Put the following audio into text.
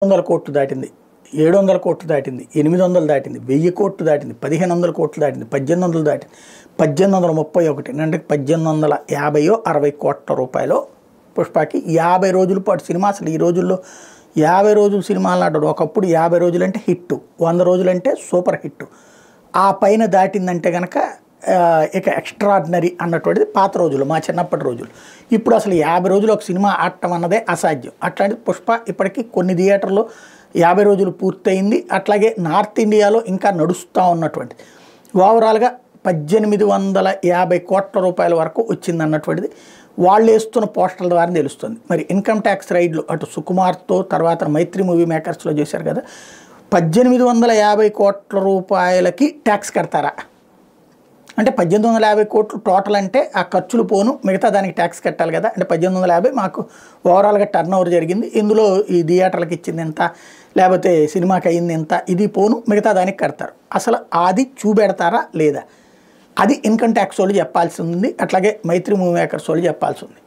వందల కోట్లు దాటింది, 700 కోట్లు దాటింది, 800 దాటింది, 1000 కోట్లు దాటింది, 1500 కోట్లు దాటింది, 1800 దాటింది, 1831 అంటే 1850 60 కోట్ల రూపాయలు పుష్పకి 50 రోజుల పాటు సినిమా. అసలు ఈ రోజుల్లో 50 రోజుల సినిమాలు అంటాడు. ఒకప్పుడు 50 రోజులు అంటే హిట్, 100 రోజులు అంటే సూపర్ హిట్. ఆ పైన దాటిందంటే కనుక ఇక ఎక్స్ట్రాడినరీ అన్నటువంటిది పాత రోజులు, మా చిన్నప్పటి రోజులు. ఇప్పుడు అసలు 50 రోజులు ఒక సినిమా ఆడటం అన్నదే అసాధ్యం. అట్లాంటిది పుష్ప ఇప్పటికీ కొన్ని థియేటర్లో 50 రోజులు పూర్తయింది. అట్లాగే నార్త్ ఇండియాలో ఇంకా నడుస్తూ ఉన్నటువంటిది. ఓవరాల్గా 1850 కోట్ల రూపాయల వరకు వచ్చింది అన్నటువంటిది వాళ్ళు వేస్తున్న పోస్టర్ల ద్వారా తెలుస్తుంది. మరి ఇన్కమ్ ట్యాక్స్ రైడ్లు అటు సుకుమార్తో తర్వాత మైత్రి మూవీ మేకర్స్లో చేశారు కదా, 1850 కోట్ల రూపాయలకి ట్యాక్స్ కడతారా అంటే 1850 కోట్లు టోటల్ అంటే ఆ ఖర్చులు పోను మిగతా దానికి ట్యాక్స్ కట్టాలి కదా. అంటే 1850 మాకు ఓవరాల్గా టర్న్ ఓవర్ జరిగింది, ఇందులో ఈ థియేటర్లకు ఇచ్చింది ఎంత లేకపోతే సినిమాకి అయింది ఎంత, ఇది పోను మిగతా దానికి కడతారు. అసలు అది చూపెడతారా లేదా, అది ఇన్కమ్ ట్యాక్స్ వాళ్ళు చెప్పాల్సి ఉంది. అట్లాగే మైత్రి మూవీ మేకర్స్ వాళ్ళు చెప్పాల్సి ఉంది.